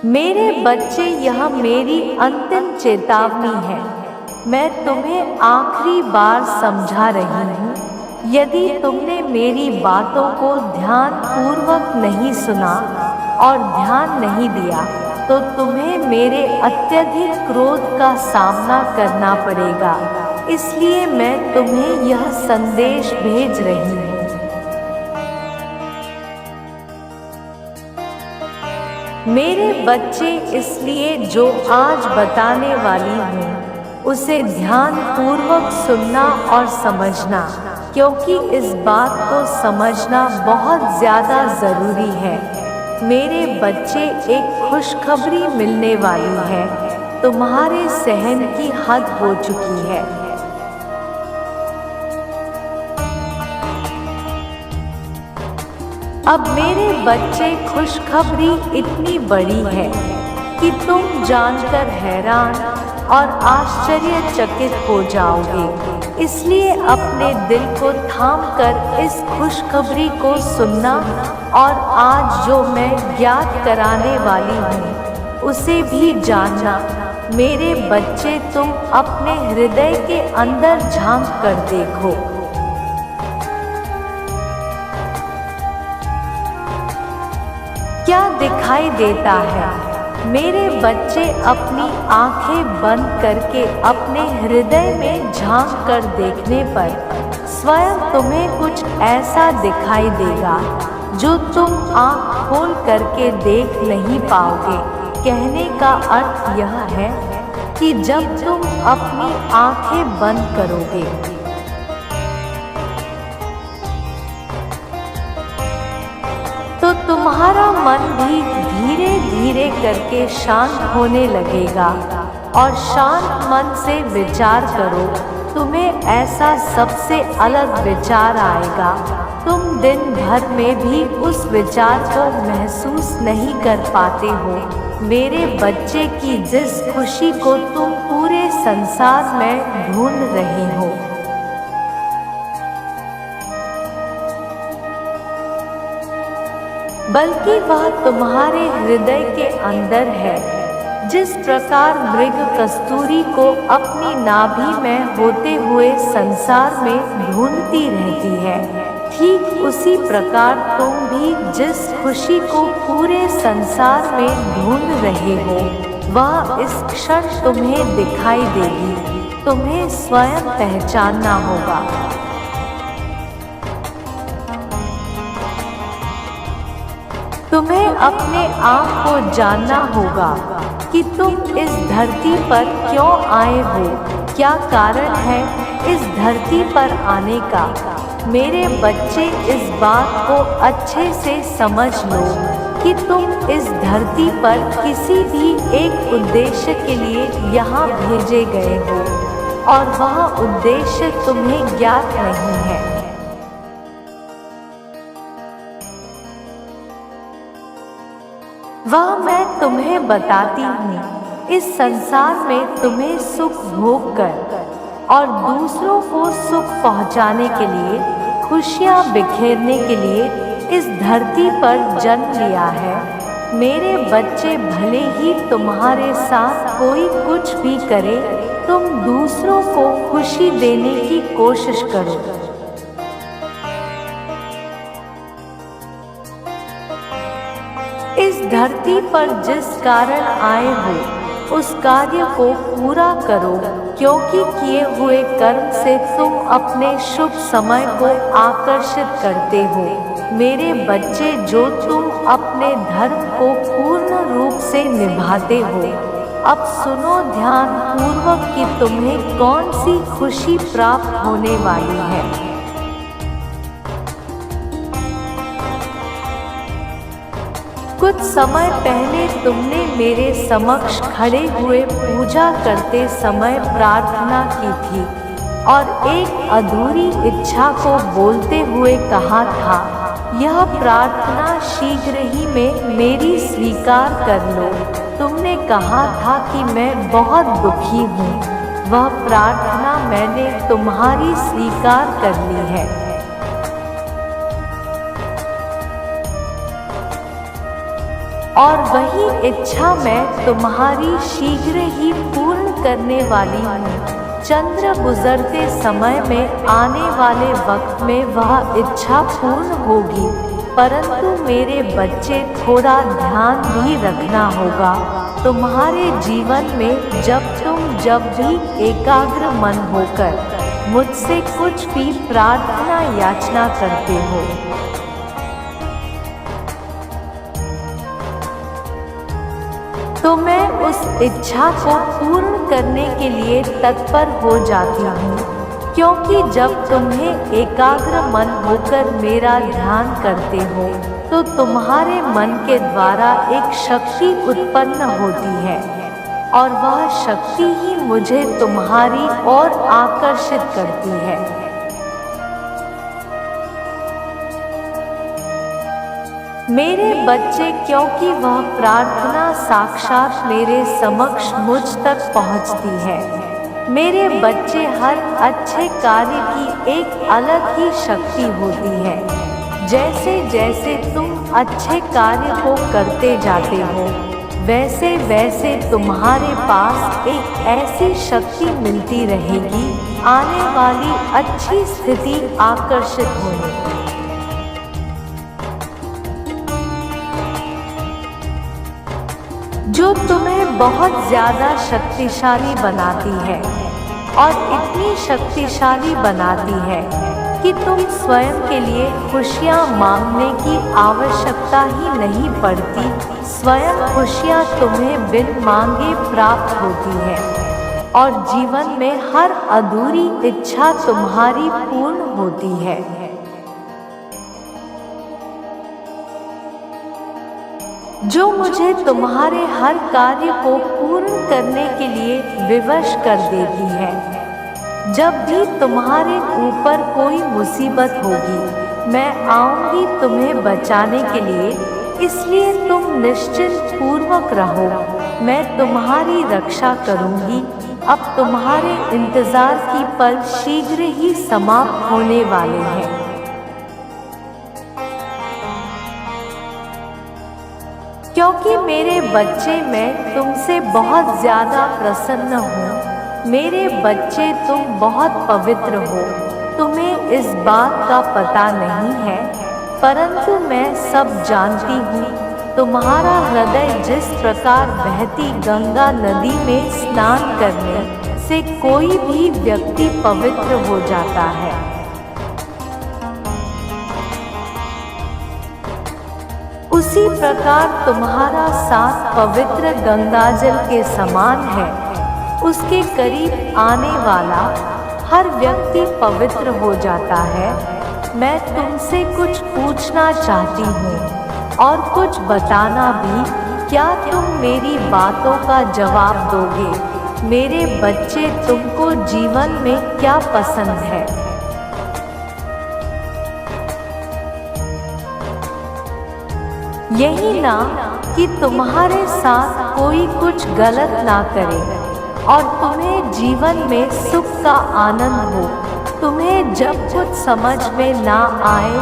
मेरे बच्चे, यह मेरी अंतिम चेतावनी है। मैं तुम्हें आखिरी बार समझा रही हूँ। यदि तुमने मेरी बातों को ध्यान पूर्वक नहीं सुना और ध्यान नहीं दिया, तो तुम्हें मेरे अत्यधिक क्रोध का सामना करना पड़ेगा। इसलिए मैं तुम्हें यह संदेश भेज रही हूँ। मेरे बच्चे, इसलिए जो आज बताने वाली हूँ उसे ध्यान पूर्वक सुनना और समझना, क्योंकि इस बात को समझना बहुत ज़्यादा ज़रूरी है। मेरे बच्चे, एक खुशखबरी मिलने वाली है। तुम्हारे सहन की हद हो चुकी है। अब मेरे बच्चे, खुशखबरी इतनी बड़ी है कि तुम जानकर हैरान और आश्चर्यचकित हो जाओगे। इसलिए अपने दिल को थामकर इस खुशखबरी को सुनना और आज जो मैं ज्ञात कराने वाली हूँ उसे भी जानना। मेरे बच्चे, तुम अपने हृदय के अंदर झांक कर देखो। क्या दिखाई देता है? मेरे बच्चे, अपनी आंखें बंद करके अपने हृदय में झांक कर देखने पर स्वयं तुम्हें कुछ ऐसा दिखाई देगा जो तुम आंख खोल करके देख नहीं पाओगे। कहने का अर्थ यह है कि जब तुम अपनी आंखें बंद करोगे तो तुम्हारा मन भी धीरे धीरे करके शांत होने लगेगा। और शांत मन से विचार करो, तुम्हें ऐसा सबसे अलग विचार आएगा। तुम दिन भर में भी उस विचार को महसूस नहीं कर पाते हो। मेरे बच्चे की जिस खुशी को तुम पूरे संसार में ढूंढ रहे हो, बल्कि वह तुम्हारे हृदय के अंदर है। जिस प्रकार मृग कस्तूरी को अपनी नाभि में होते हुए संसार में ढूंढती रहती है, ठीक उसी प्रकार तुम भी जिस खुशी को पूरे संसार में ढूंढ रहे हो वह इस क्षण तुम्हें दिखाई देगी। तुम्हें स्वयं पहचानना होगा। तुम्हें अपने आप को जानना होगा कि तुम इस धरती पर क्यों आए हो, क्या कारण है इस धरती पर आने का। मेरे बच्चे, इस बात को अच्छे से समझ लो कि तुम इस धरती पर किसी भी एक उद्देश्य के लिए यहाँ भेजे गए हो और वह उद्देश्य तुम्हें ज्ञात नहीं है। वह मैं तुम्हें बताती हूँ। इस संसार में तुम्हें सुख भोग कर और दूसरों को सुख पहुँचाने के लिए, खुशियाँ बिखेरने के लिए इस धरती पर जन्म लिया है। मेरे बच्चे, भले ही तुम्हारे साथ कोई कुछ भी करे, तुम दूसरों को खुशी देने की कोशिश करो। इस धरती पर जिस कारण आए हो उस कार्य को पूरा करो, क्योंकि किए हुए कर्म से तुम अपने शुभ समय को आकर्षित करते हो। मेरे बच्चे, जो तुम अपने धर्म को पूर्ण रूप से निभाते हो, अब सुनो ध्यान पूर्वक कि तुम्हें कौन सी खुशी प्राप्त होने वाली है। कुछ समय पहले तुमने मेरे समक्ष खड़े हुए पूजा करते समय प्रार्थना की थी और एक अधूरी इच्छा को बोलते हुए कहा था, यह प्रार्थना शीघ्र ही में मेरी स्वीकार कर लो। तुमने कहा था कि मैं बहुत दुखी हूँ। वह प्रार्थना मैंने तुम्हारी स्वीकार कर ली है। और वही इच्छा मैं तुम्हारी शीघ्र ही पूर्ण करने वाली हूँ। चंद्र गुजरते समय में आने वाले वक्त में वह इच्छा पूर्ण होगी, परंतु मेरे बच्चे थोड़ा ध्यान भी रखना होगा। तुम्हारे जीवन में जब भी एकाग्र मन होकर मुझसे कुछ भी प्रार्थना याचना करते हो, तो मैं उस इच्छा को पूर्ण करने के लिए तत्पर हो जाती हूँ, क्योंकि जब तुम्हें एकाग्र मन होकर मेरा ध्यान करते हो तो तुम्हारे मन के द्वारा एक शक्ति उत्पन्न होती है और वह शक्ति ही मुझे तुम्हारी ओर आकर्षित करती है। मेरे बच्चे, क्योंकि वह प्रार्थना साक्षात मेरे समक्ष मुझ तक पहुँचती है। मेरे बच्चे, हर अच्छे कार्य की एक अलग ही शक्ति होती है। जैसे जैसे तुम अच्छे कार्य को करते जाते हो, वैसे वैसे तुम्हारे पास एक ऐसी शक्ति मिलती रहेगी, आने वाली अच्छी स्थिति आकर्षित होने। जो तुम्हें बहुत ज़्यादा शक्तिशाली बनाती है और इतनी शक्तिशाली बनाती है कि तुम स्वयं के लिए खुशियाँ मांगने की आवश्यकता ही नहीं पड़ती। स्वयं खुशियाँ तुम्हें बिन मांगे प्राप्त होती है और जीवन में हर अधूरी इच्छा तुम्हारी पूर्ण होती है। जो मुझे तुम्हारे हर कार्य को पूर्ण करने के लिए विवश कर देती है। जब भी तुम्हारे ऊपर कोई मुसीबत होगी, मैं आऊंगी तुम्हें बचाने के लिए, इसलिए तुम निश्चिंत पूर्वक रहो। मैं तुम्हारी रक्षा करूंगी। अब तुम्हारे इंतजार की पल शीघ्र ही समाप्त होने वाले हैं। क्योंकि मेरे बच्चे, मैं तुमसे बहुत ज़्यादा प्रसन्न हूँ। मेरे बच्चे, तुम बहुत पवित्र हो। तुम्हें इस बात का पता नहीं है, परंतु मैं सब जानती हूँ। तुम्हारा हृदय जिस प्रकार बहती गंगा नदी में स्नान करने से कोई भी व्यक्ति पवित्र हो जाता है, उसी प्रकार तुम्हारा साथ पवित्र गंगाजल के समान है। उसके करीब आने वाला हर व्यक्ति पवित्र हो जाता है। मैं तुमसे कुछ पूछना चाहती हूँ और कुछ बताना भी। क्या तुम मेरी बातों का जवाब दोगे? मेरे बच्चे, तुमको जीवन में क्या पसंद है? यही ना कि तुम्हारे साथ कोई कुछ गलत ना करे और तुम्हें जीवन में सुख का आनंद हो। तुम्हें जब कुछ समझ में ना आए,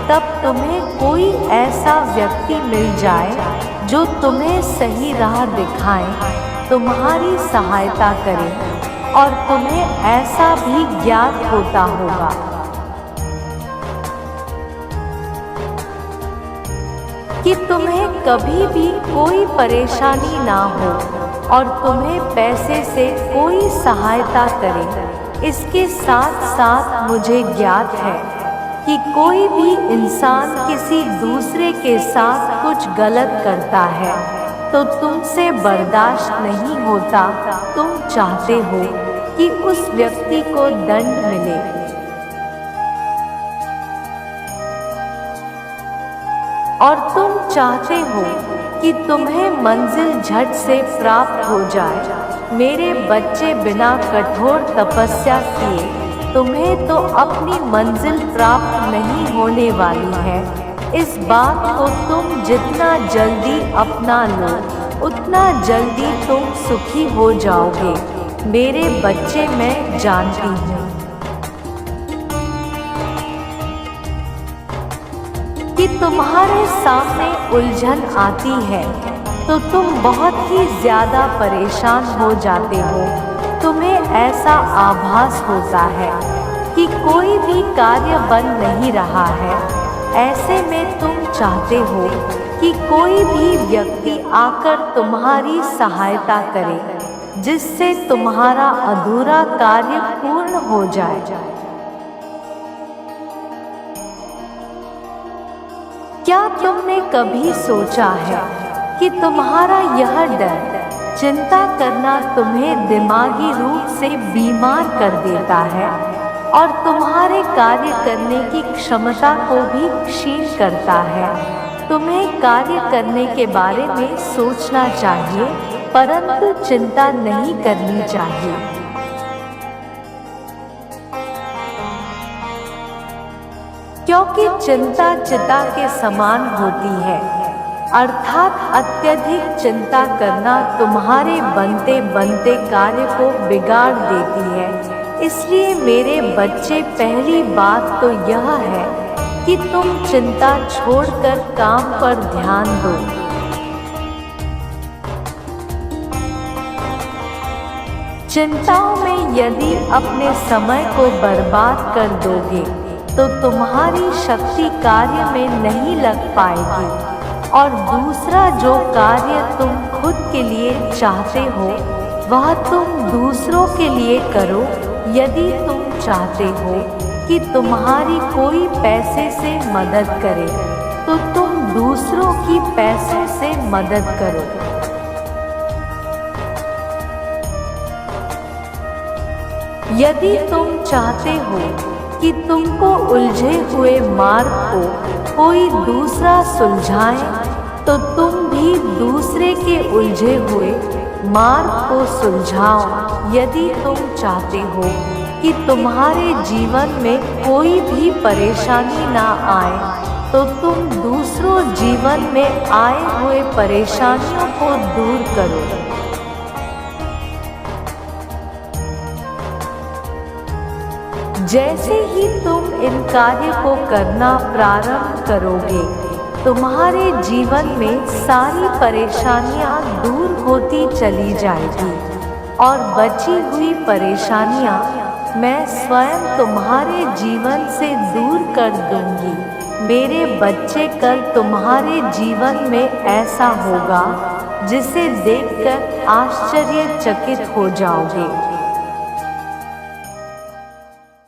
तब तुम्हें कोई ऐसा व्यक्ति मिल जाए जो तुम्हें सही राह दिखाए, तुम्हारी सहायता करे और तुम्हें ऐसा भी ज्ञात होता होगा कि तुम्हें कभी भी कोई परेशानी ना हो और तुम्हें पैसे से कोई सहायता करे। इसके साथ साथ मुझे ज्ञात है कि कोई भी इंसान किसी दूसरे के साथ कुछ गलत करता है तो तुमसे बर्दाश्त नहीं होता। तुम चाहते हो कि उस व्यक्ति को दंड मिले और तुम चाहते हो कि तुम्हें मंजिल झट से प्राप्त हो जाए। मेरे बच्चे, बिना कठोर तपस्या किए तुम्हें तो अपनी मंजिल प्राप्त नहीं होने वाली है। इस बात को तुम जितना जल्दी अपना लो, उतना जल्दी तुम सुखी हो जाओगे। मेरे बच्चे, मैं जानती हूँ कि तुम्हारे सामने उलझन आती है तो तुम बहुत ही ज़्यादा परेशान हो जाते हो। तुम्हें ऐसा आभास होता है कि कोई भी कार्य बन नहीं रहा है। ऐसे में तुम चाहते हो कि कोई भी व्यक्ति आकर तुम्हारी सहायता करे, जिससे तुम्हारा अधूरा कार्य पूर्ण हो जाए। क्या तुमने कभी सोचा है कि तुम्हारा यह डर, चिंता करना तुम्हें दिमागी रूप से बीमार कर देता है और तुम्हारे कार्य करने की क्षमता को भी क्षीण करता है? तुम्हें कार्य करने के बारे में सोचना चाहिए, परंतु चिंता नहीं करनी चाहिए। क्योंकि चिंता चिता के समान होती है, अर्थात अत्यधिक चिंता करना तुम्हारे बनते बनते कार्य को बिगाड़ देती है। इसलिए मेरे बच्चे, पहली बात तो यह है कि तुम चिंता छोड़कर काम पर ध्यान दो। चिंताओं में यदि अपने समय को बर्बाद कर दोगे तो तुम्हारी शक्ति कार्य में नहीं लग पाएगी। और दूसरा, जो कार्य तुम खुद के लिए चाहते हो वह तुम दूसरों के लिए करो। यदि तुम चाहते हो कि तुम्हारी कोई पैसे से मदद करे तो तुम दूसरों की पैसों से मदद करो। यदि तुम चाहते हो कि तुमको उलझे हुए मार्ग को कोई दूसरा सुलझाए तो तुम भी दूसरे के उलझे हुए मार्ग को सुलझाओ। यदि तुम चाहते हो कि तुम्हारे जीवन में कोई भी परेशानी ना आए तो तुम दूसरों जीवन में आए हुए परेशानियों को दूर करो। जैसे ही तुम इन कार्य को करना प्रारंभ करोगे, तुम्हारे जीवन में सारी परेशानियां दूर होती चली जाएगी और बची हुई परेशानियां मैं स्वयं तुम्हारे जीवन से दूर कर दूंगी। मेरे बच्चे, कल तुम्हारे जीवन में ऐसा होगा जिसे देखकर आश्चर्यचकित हो जाओगे।